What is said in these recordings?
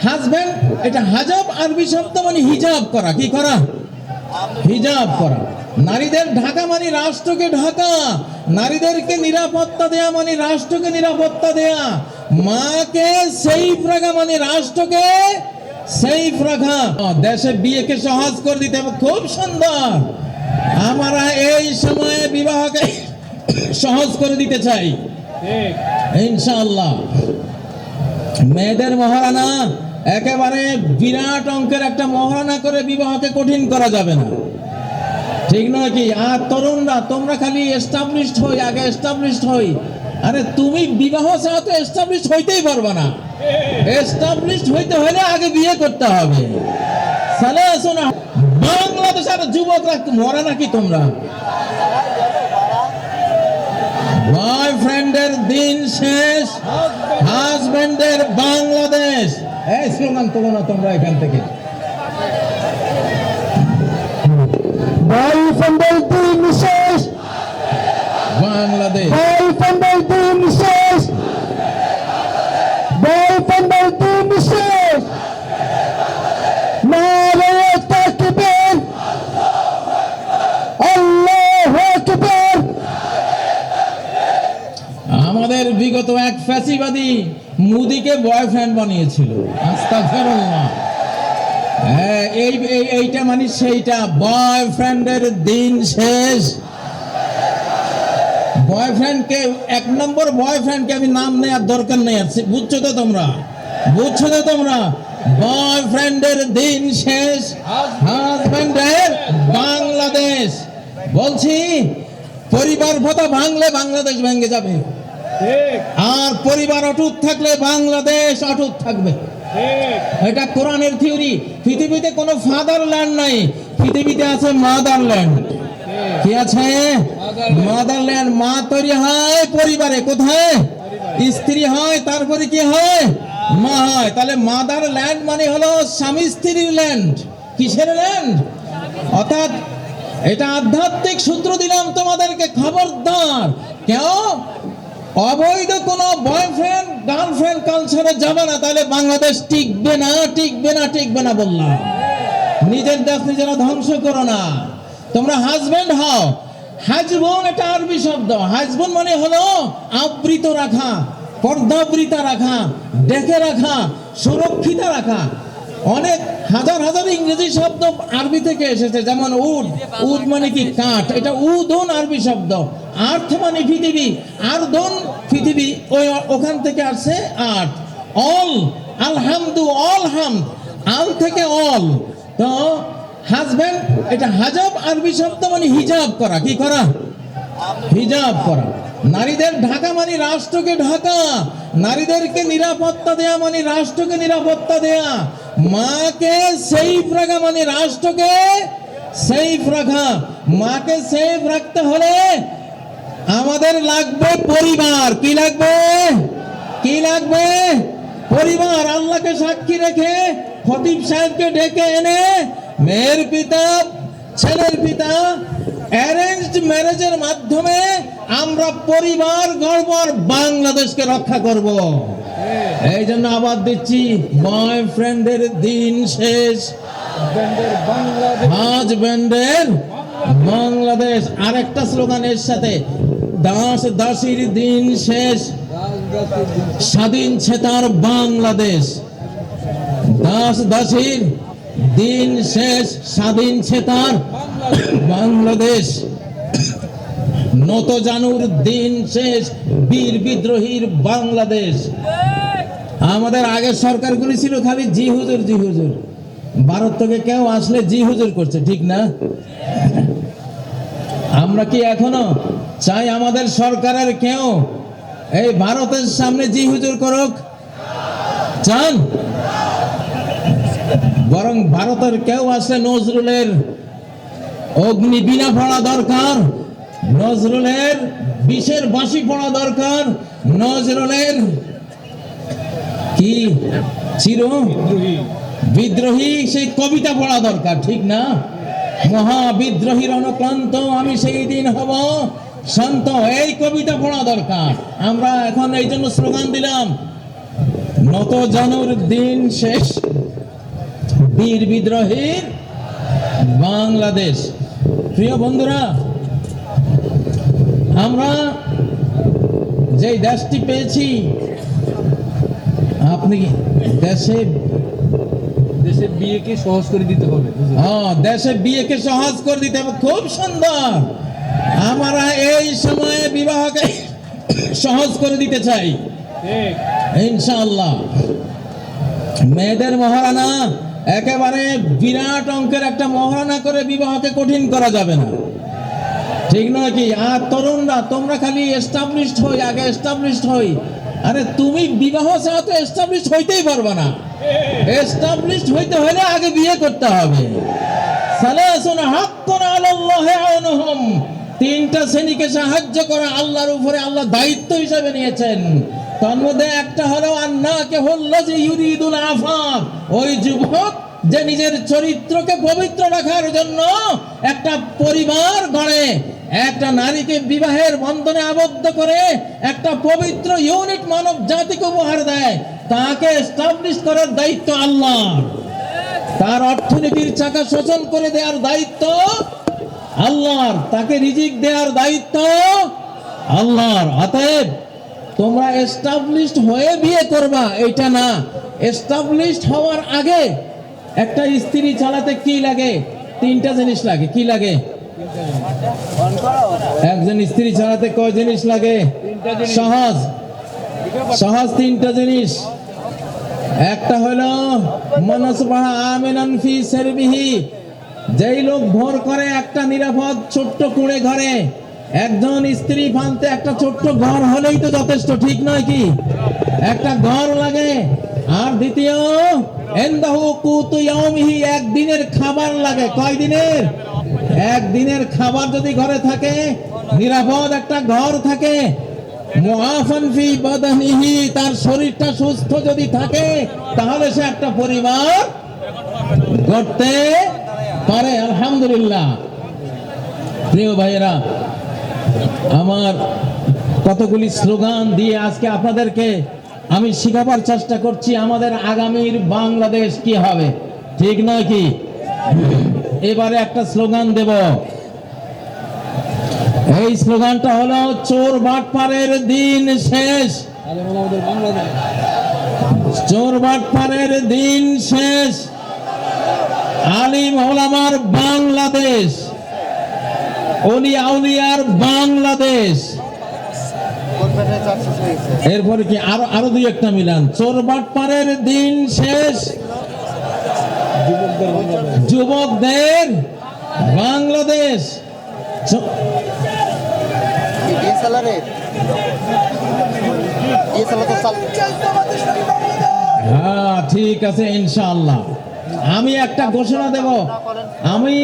Husband এটা হাজাব আরবি শব্দ মানে হিজাব করা। কি করা? হিজাব করা। নারীদের ঢাকা মানে রাষ্ট্রকে ঢাকা, নারীদেরকে নিরাপত্তা দেয়া মানে রাষ্ট্রকে নিরাপত্তা দেয়া, মাকে সেফ রাখা মানে রাষ্ট্রকে সেফ রাখা। দেশে বিয়েকে সহজ করে দিতে হবে। খুব সুন্দর। আমরা এই সময়ে বিবাহকে সহজ করে দিতে চাই ইনশাআল্লাহ। মেয়েদের মহারানা একেবারে বিরাট অঙ্কের একটা মহারানা করে বিবাহকে কঠিন করা যাবে না, ঠিক নয় কি? আর তরুণরা তোমরা খালি এস্টাবলিশড হই, আগে এস্টাবলিশড হই। আরে তুমি বিবাহ ছাড়া তো এস্টাবলিশড হইতেই পারবে না। এস্টাবলিশড হইতে হলে আগে বিয়ে করতে হবে। সালে শোনা, বাংলাদেশের যুবকরা মরা নাকি তোমরা? বয়ফ্রেন্ডের দিন শেষ, হাজবেন্ডের বাংলাদেশ। এই স্লোগান তোলো না তোমরা এখান থেকে। বয়ফ্রেন্ডের দিন শেষ, বাংলাদেশ। বয়ফ্রেন্ডের দিন শেষ, বয়ফ্রেন্ডের দিন শেষ। নারায়ে তাকবীর, আল্লাহু আকবার। আমাদের বিগত এক ফ্যাসিবাদী মোদিকে বয়ফ্রেন্ড বানিয়েছিল। আস্তাগফিরুল্লাহ। এইটা মানে সেইটা। বয়ফ্রেন্ডের দিন শেষ। বয়ফ্রেন্ডকে, এক নম্বর বয়ফ্রেন্ডকে আমি নাম নেওয়ার দরকার নেই। বুঝছো তো তোমরা? বুঝছো তো তোমরা? বয়ফ্রেন্ডের দিন শেষ, হাজবেন্ডের বাংলাদেশ। বলছি, পরিবার ভাতা ভাঙলে বাংলাদেশ ভেঙে যাবে, আর পরিবার অটুট থাকলে বাংলাদেশ অটুট থাকবে। এটা কোরআনের থিওরি। পৃথিবীতে কোনো ফাদারল্যান্ড নাই, পৃথিবীতে আছে মাদারল্যান্ড। কি আছে? মাদারল্যান্ড। মা তৈরি হয় পরিবারে। কোথায়? স্ত্রী হয়, তারপরে কি হয়? মা হয়। তাহলে মাদারল্যান্ড মানে হলো স্বামী স্ত্রীর ল্যান্ড। কিসের ল্যান্ড? অর্থাৎ এটা আধ্যাত্মিক সূত্র দিলাম তোমাদেরকে, খবরদার কেউ অবৈধ কোনো বয়ফ্রেন্ড গার্লফ্রেন্ড কালচারে যাবে না, তাহলে বাংলাদেশ টিকবে না, টিকবে না, টিকবে না বললাম। নিজের দেশ নিজেরা ধ্বংস করো না। তোমরা হাজবেন্ড হও। হাজবন এটা আরবি শব্দ। হাজবন মানে হলো আবৃত রাখা, পর্দাবৃতা রাখা, ডেকে রাখা, সুরক্ষিত রাখা। অনেক হাজার হাজার ইংরেজি শব্দ আরবি থেকে এসেছে, যেমন উড। উড মানে কি? কাঠ। এটা উদন আরবি শব্দ। আর্থ মানে পৃথিবী, আরদন পৃথিবী, ওই ওখান থেকে আসছে আর্থ। অল, আলহামদু, অল হামদ, আল থেকে অল। তো হাজবেন্ড এটা হাজাব আরবি শব্দ মানে হিজাব করা। কি করা? হিজাব করা। নারীদের ঢাকা মানে রাষ্ট্রকে ঢাকা, নারীদেরকে নিরাপত্তা দেয়া মানে রাষ্ট্রকে নিরাপত্তা দেয়া, মাকে সেফ রাখা মানে রাষ্ট্রকে সেফ রাখা। মাকে সেফ রাখতে হলে আমাদের লাগবে পরিবার। কি লাগবে? কি লাগবে? পরিবার। আল্লাহকে সাক্ষী রেখে খতিব সাহেবকে ডেকে এনে মেয়ের পিতা, ছেলের পিতা, অ্যারেঞ্জড ম্যারেজের মাধ্যমে আমরা পরিবার গড়ব, আর বাংলাদেশকে রক্ষা করব। এই জন্য আবার দিচ্ছি, বয়ফ্রেন্ডের দিন শেষ, হাজবেন্ডের বাংলাদেশ। আরেকটা স্লোগান এর সাথে, দাস দাসীর দিন শেষ, স্বাধীন ছেতার বাংলাদেশ। দাস দাসীর দিন শেষ, স্বাধীন ছেতার বাংলাদেশ। নত জানুর দিন শেষ, বীর বিদ্রোহীর বাংলাদেশ। আমাদের আগের সরকারগুলি ছিল খালি জি হুজুর, জি হুজুর। ভারত থেকে কেউ আসলে জি হুজুর করছে, ঠিক না? আমরা কি এখনো চাই আমাদের সরকারের কেউ এই ভারতের সামনে জি হুজুর করুক? চান? বরং ভারতের কেউ আসলে নজরুলের অগ্নি বীণা পড়া দরকার, নজরুলের বিষের বাঁশি পড়া দরকার, নজরুলের কি চির বিদ্রোহী সেই কবিতা পড়া দরকার, ঠিক না? মহাবিদ্রোহীর অনুক্রান্ত আমি সেই দিন হব শান্ত, এই কবিতা পড়া দরকার। আমরা এখন এই জন্য স্লোগান দিলাম, নত জানুর দিন শেষ, বীর বিদ্রোহীর বাংলাদেশ। প্রিয় বন্ধুরা, আমরা যে দেশটি পেয়েছি, আপনি দেশে দেশের বিয়েকে সহজ করে দিতে হবে। দেশে বিয়েকে সহজ করে দিতে হবে। খুব সুন্দর। আমরা এই সময়ে বিবাহকে সহজ করে দিতে চাই ঠিক। ইনশাআল্লাহ। মেয়েদের মহারানা একেবারে বিরাট অঙ্কের একটা মহারানা করে বিবাহকে কঠিন করা যাবে না, ঠিক নয় কি? আর তরুণরা, তোমরা খালি এস্টাবলিশড হই, আগে এস্টাবলিশড হই। আরে তুমি বিবাহ ছাড়া তো এস্টাবলিশড হইতেই পারবে না। এস্টাবলিশড হইতে হলে আগে বিয়ে করতে হবে। সালাসুন হাক্কুন আলাল্লাহি আউনুহুম, তিনটা শ্রেণীকে সাহায্য করা আল্লাহর উপরে আল্লাহ দায়িত্ব হিসেবে নিয়েছেন। তার মধ্যে একটা হলো আন্নাকাহুল্লাযী ইউরিদুল আফাফ, ওই যুবক যে নিজের চরিত্রকে পবিত্র রাখার জন্য একটা পরিবার গড়ে, একটা নারীকে বিবাহের বন্ধনে আবদ্ধ করে একটা পবিত্র ইউনিট মানব জাতিকে উপহার দেয়, তাকে এস্টাবলিশ করার দায়িত্ব আল্লাহর। তার অর্থনীতির চাকা সচল করে দেওয়ার দায়িত্ব আল্লাহর, তাকে রিজিক দেওয়ার দায়িত্ব আল্লাহর। অতএব তোমরা এস্টাবলিশড হয়ে বিয়ে করবা এটা না, এস্টাবলিশড হওয়ার আগে একটা স্ত্রী চালাতে কি লাগে? তিনটা জিনিস লাগে। কি লাগে? একজন স্ত্রী চালাতে কয় জিনিস লাগে? সহজ সহজ তিনটা জিনিস। একটা হলো মানসবাহা আমিনান ফি সারবিহি, যেই লোক ভর করে একটা নিরাপদ ছোট্ট কুঁড়ে ঘরে, একজন স্ত্রী ফানতে একটা ছোট্ট ঘর হলেই তো যথেষ্ট, ঠিক নয় কি? একটা ঘর লাগে। আর দ্বিতীয় ইনদাহু কুতু ইয়াউমিহি, একদিনের খাবার লাগে। কয় দিনের? একদিনের খাবার যদি ঘরে থাকে, নিরাপদ একটা ঘর থাকে, মুআফান ফি বাদানিহি, তার শরীরটা সুস্থ যদি থাকে, তাহলে সে একটা পরিবার গড়তে পারে। আলহামদুলিল্লাহ। প্রিয় ভাইয়েরা, আমার কতগুলি স্লোগান দিয়ে আজকে আপনাদেরকে আমি শিখাবার চেষ্টা করছি আমাদের আগামীর বাংলাদেশ কি হবে, ঠিক নয় কি? এবারে একটা স্লোগান দেব। এই স্লোগানটা হলো চোর বাটপারের দিন শেষ। আমাদের বাংলাদেশ চোর বাটপারের দিন শেষ, আলিম ওলামার বাংলাদেশ, অলি আউলিয়ার বাংলাদেশ। এরপরে কি আরো দুই একটা মিলান। চোর বাটপারের দিন শেষ, যুবকদের বাংলাদেশ। হ্যাঁ, ঠিক আছে, ইনশাআল্লাহ। আমি একটা ঘোষণা দেব। আমি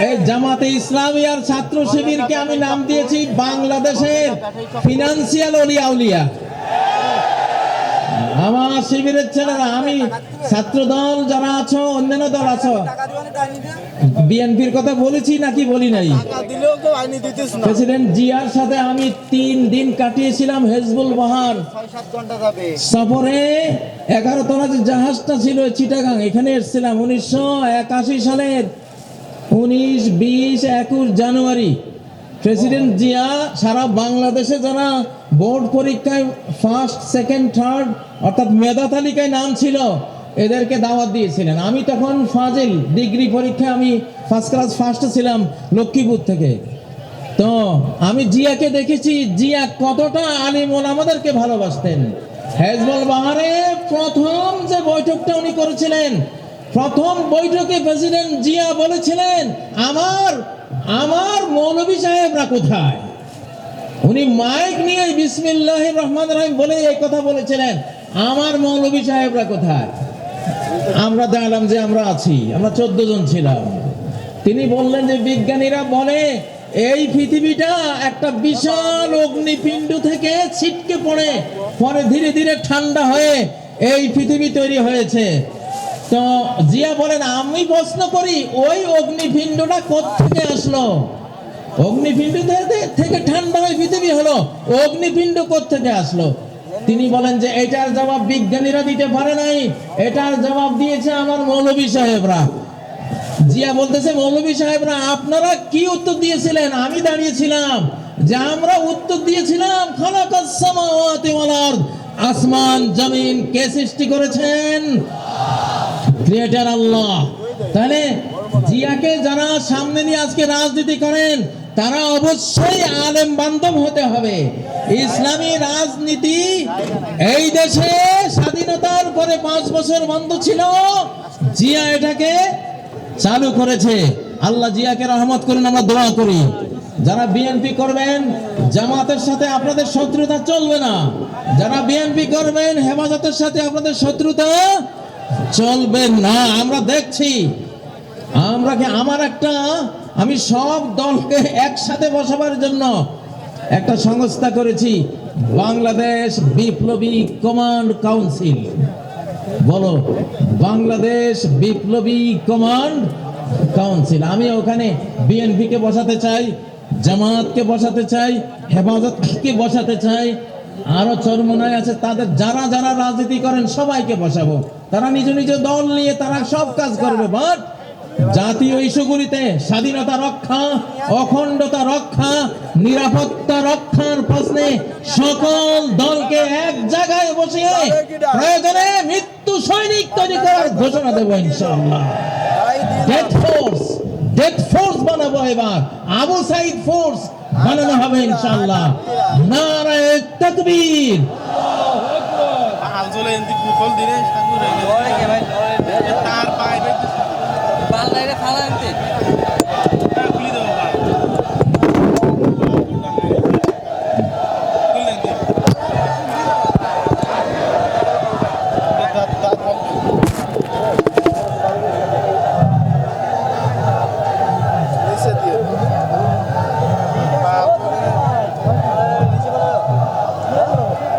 এই জামাতে ইসলামী আর ছাত্র শিবিরকে আমি নাম দিয়েছি বাংলাদেশের ফিনান্সিয়াল অলি আউলিয়া। আমার শিবিরের ছেলেরা, আমি ছাত্র দল যারা আছো, অন্যান্য দল আছো, বিএনপির কথা বলেছি নাকি বলি নাই? প্রেসিডেন্ট জিয়ার সাথে আমি 3 দিন কাটিয়েছিলাম হেজবুল বাহার সফরে। 11 তলা যে জাহাজটা ছিল চিটাগাং, এখানে এসেছিলাম 1981 সালের 19, 20, 21 জানুয়ারি। প্রেসিডেন্ট জিয়া সারা বাংলাদেশে যারা বোর্ড পরীক্ষায় ফার্স্ট, সেকেন্ড, থার্ড অর্থাৎ মেধা তালিকায় নাম ছিল, এদেরকে দাওয়াত দিয়েছিলেন। আমি তখন ফাজিল ডিগ্রি পরীক্ষায় আমি ফার্স্ট ক্লাস ফার্স্টে ছিলাম লক্ষ্মীপুর থেকে। তো আমি জিয়াকে দেখেছি, জিয়া কতটা আলিম ওলামাদেরকে ভালোবাসতেন। হেজবুল বাহারে প্রথম যে বৈঠকটা উনি করেছিলেন, প্রথম বৈঠকে প্রেসিডেন্ট জিয়া বলেছিলেন, আমার মৌলভী সাহেবরা কোথায়? উনি মাইক নিয়ে বিসমিল্লাহির রহমানির রহিম বলে এই কথা বলেছিলেন, আমার মৌলভী সাহেবরা কোথায়? আমরা জানলাম যে আমরা আছি, আমরা 14 জন ছিলাম। তিনি বললেন যে বিজ্ঞানীরা বলে এই পৃথিবীটা একটা বিশাল অগ্নিপিণ্ড থেকে ছিটকে পড়ে পরে ধীরে ধীরে ঠান্ডা হয়ে এই পৃথিবী তৈরি হয়েছে। তো জিয়া বলেন, আমি প্রশ্ন করি ওই অগ্নিপিণ্ডটা কোত্থেকে আসলো? অগ্নিপিণ্ড থেকে ঠান্ডা হয়ে পৃথিবী হলো, অগ্নিপিণ্ড কোত্থেকে আসলো? তিনি বলেন যে এটার জবাব বিজ্ঞানীরা দিতে পারে নাই, এটার জবাব দিয়েছে আমার মৌলভী সাহেবরা। জিয়া বলতেছে, মৌলভী সাহেবরা আপনারা কি উত্তর দিয়েছিলেন? আমি দাঁড়িয়েছিলাম যে আমরা উত্তর দিয়েছিলাম খালাকাস সামাওয়াতি ওয়াল আরদ, আসমান জমিন কে সৃষ্টি করেছেন? ক্রিয়েটর আল্লাহ। তাহলে জিয়াকে যারা সামনে নিয়ে আজকে রাজনীতি করেন তারা অবশ্যই আলেম বান্ধব হতে হবে। ইসলামী রাজনীতি এই দেশে স্বাধীনতার পরে 5 বছর বন্ধ ছিল, জিয়া এটাকে চালু করেছে। আল্লাহ জিয়াকে রহমত করুন, আমরা দোয়া করি। যারা বিএনপি করবেন, জামাতের সাথে আপনাদের শত্রুতা চলবে না। যারা বিএনপি করবেন, হেফাজতের সাথে আপনাদের শত্রুতা চলবে না। আমরা দেখছি, আমি সব দলকে একসাথে বসাবার জন্য একটা সংস্থা করেছি, বাংলাদেশ বিপ্লবী কমান্ড কাউন্সিল। বলো, বাংলাদেশ বিপ্লবী কমান্ড কাউন্সিল। আমি ওখানে বিএনপি কে বসাতে চাই, জামাতকে বসাতে চাই, হেফাজতকে বসাতে চাই, আরো চরমনায় আছে তাদের যারা যারা রাজনীতি করেন সবাইকে বসাবো। তারা নিজ নিজ দল নিয়ে তারা সব কাজ করবে, বাট জাতীয় ইস্যুগুলিতে স্বাধীনতা রক্ষা, অখণ্ডতা রক্ষা, নিরাপত্তা রক্ষার প্রশ্নে সকল দলকে এক জায়গায় বসিয়ে প্রয়োজনে মৃত্যু সৈনিক তৈরি করার ঘোষণা দেব ইনশাআল্লাহ। ডেথ ফোর্স বানাবো, এবার আবু সাইদ ফোর্স বানানো হবে ইনশাআল্লাহ। নারায়ে তাকবীর। হাল চলে এনতি কুফল দিনে সাঙ্গু রে তার পাইবে বাল লাইরে ফালা এনতি খুলি দাও বাল খুললেন দি এসে দিয়ে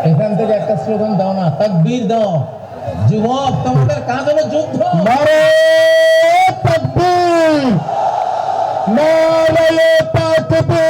এখান থেকে একটা স্লোগান দাও না, তাকবীর দাও। যুবক, তোমাদের কাজ হলো যুদ্ধ। নারে তাকবীর, নারে তাকবীর।